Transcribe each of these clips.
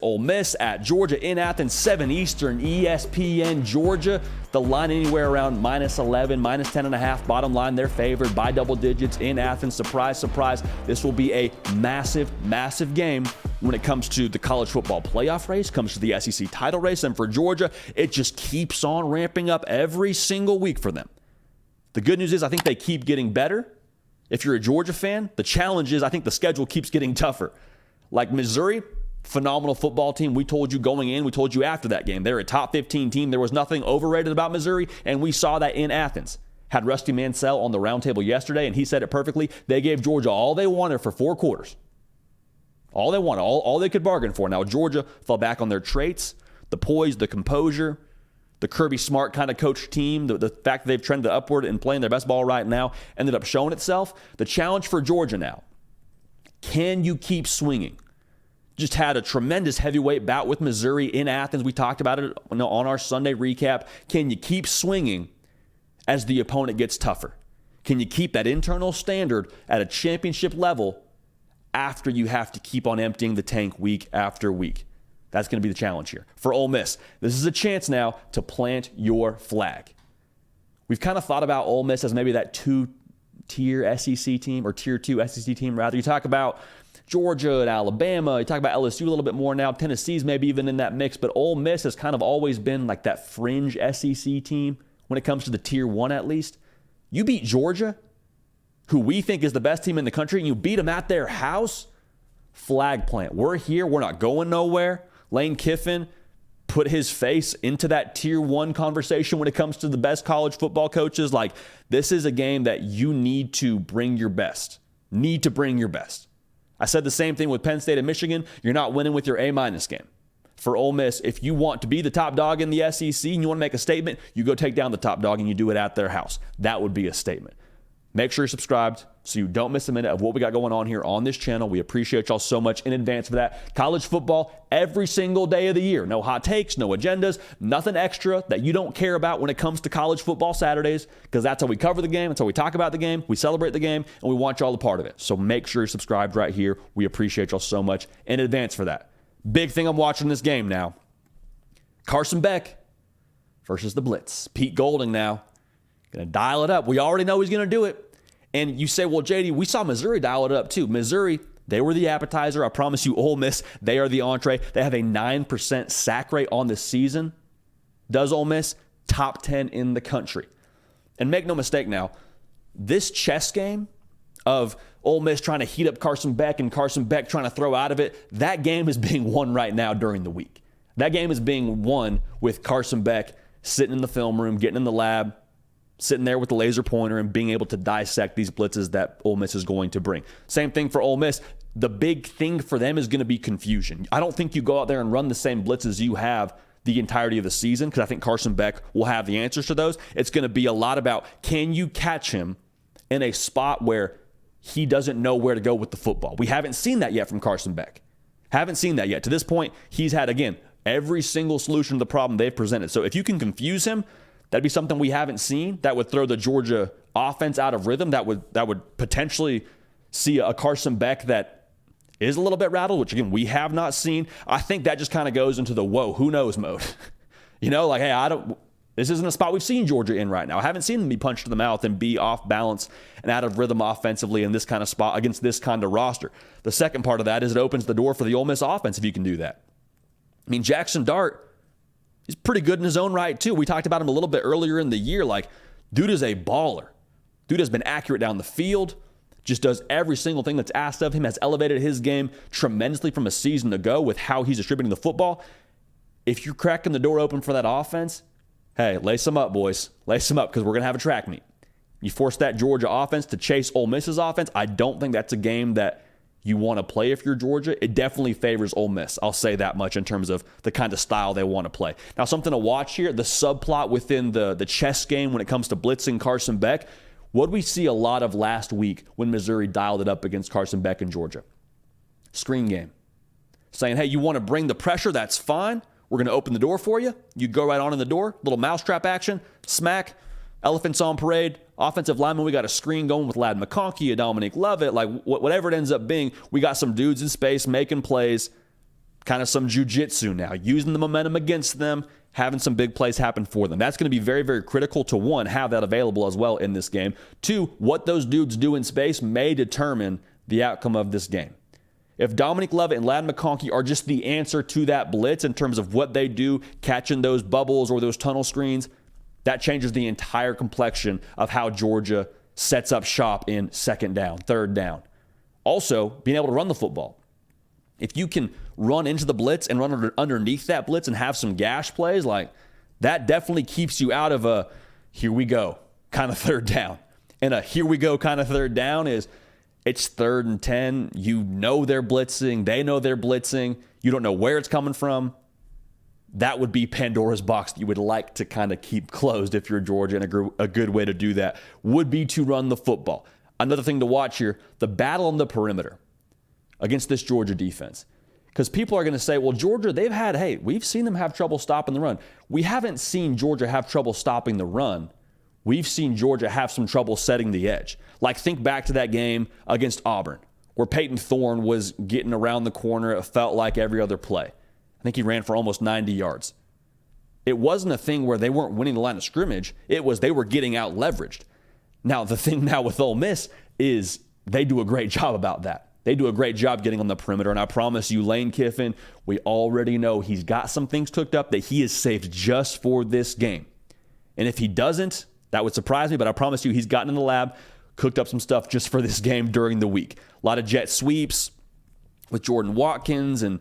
Ole Miss at Georgia in Athens, 7 Eastern, ESPN, Georgia. The line anywhere around -11, -10.5. Bottom line, they're favored by double digits in Athens. Surprise, surprise. This will be a massive, massive game when it comes to the college football playoff race, comes to the SEC title race. And for Georgia, it just keeps on ramping up every single week for them. The good news is I think they keep getting better. If you're a Georgia fan, the challenge is I think the schedule keeps getting tougher. Like Missouri, phenomenal football team. We told you going in, we told you after that game. They're a top 15 team. There was nothing overrated about Missouri, and we saw that in Athens. Had Rusty Mansell on the roundtable yesterday, and he said it perfectly. They gave Georgia all they wanted for 4 quarters. All they wanted, all they could bargain for. Now, Georgia fell back on their traits, the poise, the composure, the Kirby Smart kind of coach team, the fact that they've trended upward and playing their best ball right now ended up showing itself. The challenge for Georgia now, can you keep swinging? Just had a tremendous heavyweight bout with Missouri in Athens. We talked about it on our Sunday recap. Can you keep swinging as the opponent gets tougher? Can you keep that internal standard at a championship level after you have to keep on emptying the tank week after week? That's going to be the challenge here. For Ole Miss, this is a chance now to plant your flag. We've kind of thought about Ole Miss as maybe that 2-tier SEC team, or tier 2 SEC team rather. You talk about Georgia and Alabama. You talk about LSU a little bit more now. Tennessee's maybe even in that mix, but Ole Miss has kind of always been like that fringe SEC team when it comes to the tier 1 at least. You beat Georgia, who we think is the best team in the country, and you beat them at their house. Flag plant. We're here. We're not going nowhere. Lane Kiffin put his face into that tier 1 conversation when it comes to the best college football coaches. Like, this is a game that you need to bring your best. Need to bring your best. I said the same thing with Penn State and Michigan. You're not winning with your A- game. For Ole Miss, if you want to be the top dog in the SEC and you want to make a statement, you go take down the top dog and you do it at their house. That would be a statement. Make sure you're subscribed so you don't miss a minute of what we got going on here on this channel. We appreciate y'all so much in advance for that. College football every single day of the year. No hot takes, no agendas, nothing extra that you don't care about when it comes to college football Saturdays, because that's how we cover the game. That's how we talk about the game. We celebrate the game, and we want y'all a part of it. So make sure you're subscribed right here. We appreciate y'all so much in advance for that. Big thing I'm watching this game now. Carson Beck versus the Blitz. Pete Golding now. Going to dial it up. We already know he's going to do it. And you say, well, JD, we saw Missouri dial it up too. Missouri, they were the appetizer. I promise you, Ole Miss, they are the entree. They have a 9% sack rate on the season. Does Ole Miss? Top 10 in the country. And make no mistake now, this chess game of Ole Miss trying to heat up Carson Beck and Carson Beck trying to throw out of it, that game is being won right now during the week. That game is being won with Carson Beck sitting in the film room, getting in the lab, sitting there with the laser pointer and being able to dissect these blitzes that Ole Miss is going to bring. Same thing for Ole Miss. The big thing for them is going to be confusion. I don't think you go out there and run the same blitzes you have the entirety of the season, because I think Carson Beck will have the answers to those. It's going to be a lot about, can you catch him in a spot where he doesn't know where to go with the football? We haven't seen that yet from Carson Beck. Haven't seen that yet. To this point, he's had, again, every single solution to the problem they've presented. So if you can confuse him, that'd be something we haven't seen. That would throw the Georgia offense out of rhythm. That would potentially see a Carson Beck that is a little bit rattled, which, again, we have not seen. I think that just kind of goes into the whoa, who knows mode. Like, hey, this isn't a spot we've seen Georgia in right now. I haven't seen them be punched in the mouth and be off balance and out of rhythm offensively in this kind of spot against this kind of roster. The second part of that is it opens the door for the Ole Miss offense if you can do that. I mean, Jackson Dart, he's pretty good in his own right, too. We talked about him a little bit earlier in the year. Like, dude is a baller. Dude has been accurate down the field, just does every single thing that's asked of him, has elevated his game tremendously from a season ago with how he's distributing the football. If you're cracking the door open for that offense, hey, lace them up, boys. Lace them up, because we're going to have a track meet. You force that Georgia offense to chase Ole Miss's offense. I don't think that's a game that you want to play if you're Georgia. It definitely favors Ole Miss. I'll say that much in terms of the kind of style they want to play. Now, something to watch here, the subplot within the chess game when it comes to blitzing Carson Beck. What did we see a lot of last week when Missouri dialed it up against Carson Beck in Georgia? Screen game. Saying, hey, you want to bring the pressure? That's fine. We're going to open the door for you. You go right on in the door. Little mousetrap action. Smack. Elephants on parade. Offensive lineman, we got a screen going with Ladd McConkey, a Dominique Lovett. Like, whatever it ends up being, we got some dudes in space making plays. kind of some jiu-jitsu now, using the momentum against them, having some big plays happen for them. That's going to be very, very critical to, one, have that available as well in this game. Two, what those dudes do in space may determine the outcome of this game. If Dominic Lovett and Ladd McConkey are just the answer to that blitz in terms of what they do, catching those bubbles or those tunnel screens, that changes the entire complexion of how Georgia sets up shop in second down, third down. Also, being able to run the football. If you can run into the blitz and run underneath that blitz and have some gash plays, like that definitely keeps you out of a here we go kind of third down. And a here we go kind of third down is it's 3rd and 10. You know they're blitzing. They know they're blitzing. You don't know where it's coming from. That would be Pandora's box that you would like to kind of keep closed if you're Georgia, and a good way to do that would be to run the football. Another thing to watch here, the battle on the perimeter against this Georgia defense. Because people are going to say, well, Georgia, we've seen them have trouble stopping the run. We haven't seen Georgia have trouble stopping the run. We've seen Georgia have some trouble setting the edge. Like, think back to that game against Auburn, where Peyton Thorne was getting around the corner. It felt like every other play. I think he ran for almost 90 yards. It wasn't a thing where they weren't winning the line of scrimmage. It was they were getting out leveraged. Now, the thing now with Ole Miss is they do a great job about that. They do a great job getting on the perimeter, and I promise you, Lane Kiffin, we already know he's got some things cooked up that he has saved just for this game. And if he doesn't, that would surprise me, but I promise you he's gotten in the lab, cooked up some stuff just for this game during the week. A lot of jet sweeps with Jordan Watkins and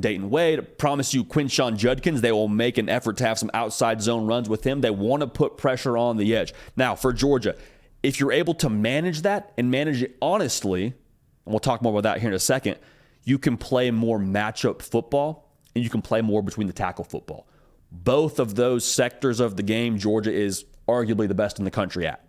Dayton Wade. I promise you, Quinshon Judkins, they will make an effort to have some outside zone runs with him. They want to put pressure on the edge. Now, for Georgia, if you're able to manage that and manage it honestly, and we'll talk more about that here in a second, you can play more matchup football and you can play more between the tackle football. Both of those sectors of the game, Georgia is arguably the best in the country at.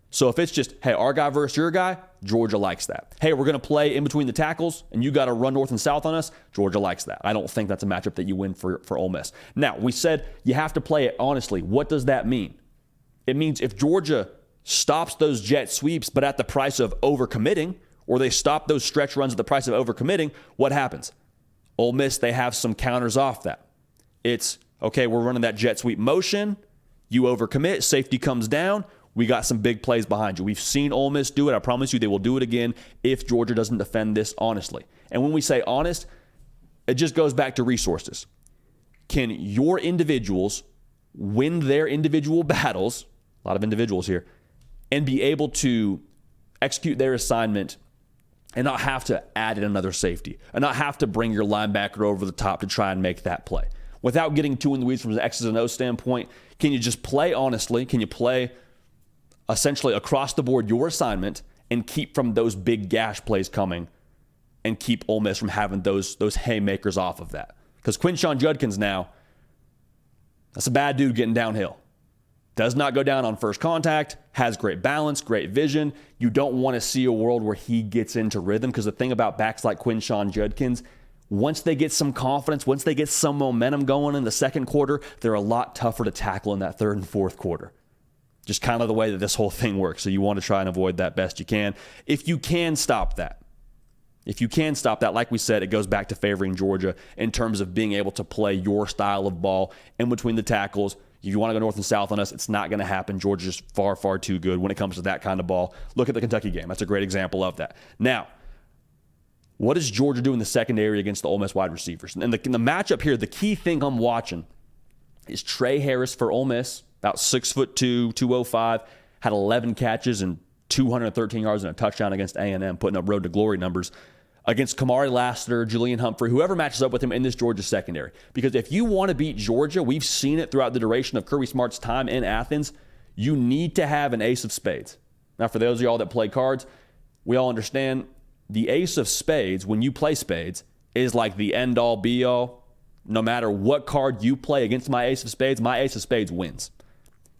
So if it's just, hey, our guy versus your guy, Georgia likes that. Hey, we're going to play in between the tackles, and you got to run north and south on us, Georgia likes that. I don't think that's a matchup that you win for Ole Miss. Now, we said you have to play it honestly. What does that mean? It means if Georgia stops those jet sweeps, but at the price of overcommitting, or they stop those stretch runs at the price of overcommitting, what happens? Ole Miss, they have some counters off that. It's, okay, we're running that jet sweep motion. You overcommit, safety comes down. We got some big plays behind you. We've seen Ole Miss do it. I promise you they will do it again if Georgia doesn't defend this honestly. And when we say honest, it just goes back to resources. Can your individuals win their individual battles, a lot of individuals here, and be able to execute their assignment and not have to add in another safety and not have to bring your linebacker over the top to try and make that play? Without getting too in the weeds from an X's and O's standpoint, can you just play honestly? Can you play essentially across the board your assignment and keep from those big gash plays coming and keep Ole Miss from having those haymakers off of that? Because Quinshon Judkins now, that's a bad dude getting downhill. Does not go down on first contact, has great balance, great vision. You don't want to see a world where he gets into rhythm, because the thing about backs like Quinshon Judkins, once they get some confidence, once they get some momentum going in the second quarter, they're a lot tougher to tackle in that third and fourth quarter. Just kind of the way that this whole thing works. So you want to try and avoid that best you can. If you can stop that, like we said, it goes back to favoring Georgia in terms of being able to play your style of ball in between the tackles. If you want to go north and south on us, it's not going to happen. Georgia's just far, far too good when it comes to that kind of ball. Look at the Kentucky game. That's a great example of that. Now, what does Georgia do in the secondary against the Ole Miss wide receivers? And in the matchup here, the key thing I'm watching is Trey Harris for Ole Miss, about 6'2", 205, had 11 catches and 213 yards and a touchdown against A&M, putting up road to glory numbers against Kamari Lassiter, Julian Humphrey, whoever matches up with him in this Georgia secondary. Because if you want to beat Georgia, we've seen it throughout the duration of Kirby Smart's time in Athens, you need to have an ace of spades. Now, for those of y'all that play cards, we all understand the ace of spades, when you play spades, is like the end-all, be-all. No matter what card you play against my ace of spades wins.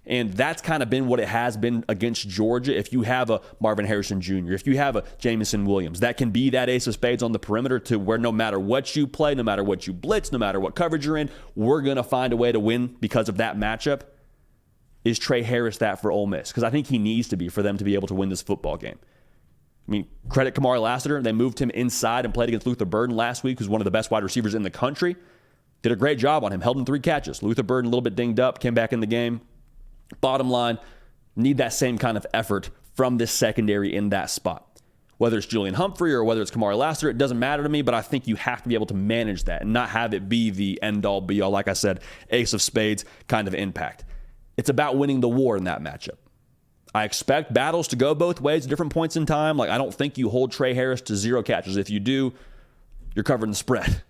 And that's kind of been what it has been against Georgia. If you have a Marvin Harrison Jr., if you have a Jamison Williams, that can be that ace of spades on the perimeter to where no matter what you play, no matter what you blitz, no matter what coverage you're in, we're going to find a way to win because of that matchup. Is Trey Harris that for Ole Miss? Because I think he needs to be for them to be able to win this football game. I mean, credit Kamari Lassiter. They moved him inside and played against Luther Burden last week, who's one of the best wide receivers in the country. Did a great job on him. Held him 3 catches. Luther Burden a little bit dinged up, came back in the game. Bottom line, need that same kind of effort from this secondary in that spot. Whether it's Julian Humphrey or whether it's Kamari Lassiter, it doesn't matter to me, but I think you have to be able to manage that and not have it be the end-all, be-all, like I said, ace of spades kind of impact. It's about winning the war in that matchup. I expect battles to go both ways at different points in time. Like, I don't think you hold Trey Harris to 0 catches. If you do, you're covering the spread.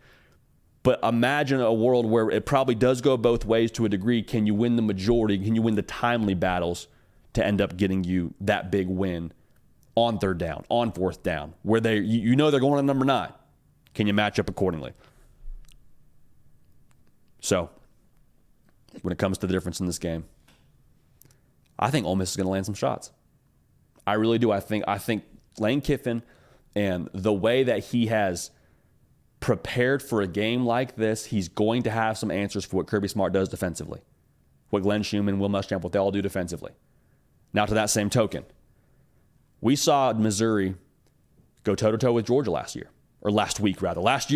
But imagine a world where it probably does go both ways to a degree. Can you win the majority? Can you win the timely battles to end up getting you that big win on 3rd down, on 4th down, where you know they're going to number 9? Can you match up accordingly? So, when it comes to the difference in this game, I think Ole Miss is going to land some shots. I really do. I think Lane Kiffin and the way that he has prepared for a game like this, he's going to have some answers for what Kirby Smart does defensively, what Glenn Schumann, Will Muschamp, what they all do defensively. Now, to that same token, we saw Missouri go toe-to-toe with Georgia last year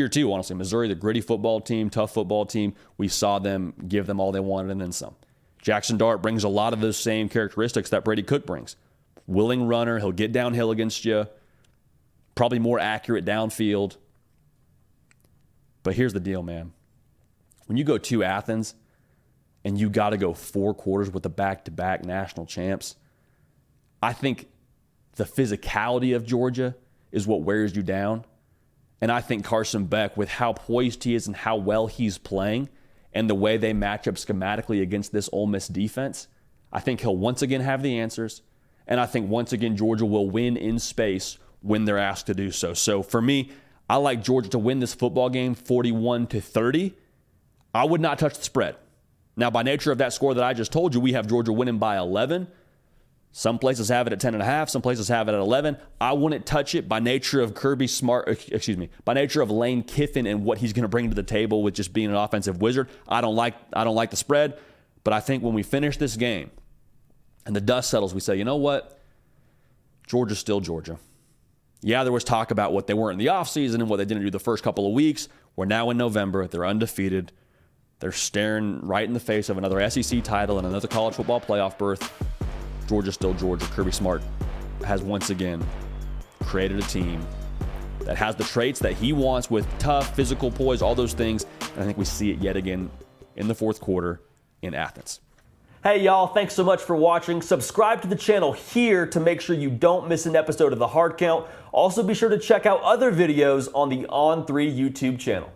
too, honestly. Missouri, the gritty football team, tough football team, we saw them give them all they wanted and then some. Jackson Dart brings a lot of those same characteristics that Brady Cook brings. Willing runner, he'll get downhill against you, probably more accurate downfield. But here's the deal, man. When you go to Athens and you got to go 4 quarters with the back-to-back national champs, I think the physicality of Georgia is what wears you down. And I think Carson Beck, with how poised he is and how well he's playing and the way they match up schematically against this Ole Miss defense, I think he'll once again have the answers. And I think once again Georgia will win in space when they're asked to do so. So for me, I like Georgia to win this football game 41-30. I would not touch the spread. Now, by nature of that score that I just told you, we have Georgia winning by 11. Some places have it at 10.5. Some places have it at 11. I wouldn't touch it by nature of by nature of Lane Kiffin and what he's going to bring to the table with just being an offensive wizard. I don't like the spread, but I think when we finish this game and the dust settles, we say, you know what? Georgia's still Georgia. Yeah, there was talk about what they were in the offseason and what they didn't do the first couple of weeks. We're now in November. They're undefeated. They're staring right in the face of another SEC title and another college football playoff berth. Georgia's still Georgia. Kirby Smart has once again created a team that has the traits that he wants with tough, physical poise, all those things. And I think we see it yet again in the 4th quarter in Athens. Hey, y'all, thanks so much for watching. Subscribe to the channel here to make sure you don't miss an episode of The Hard Count. Also, be sure to check out other videos on the On3 YouTube channel.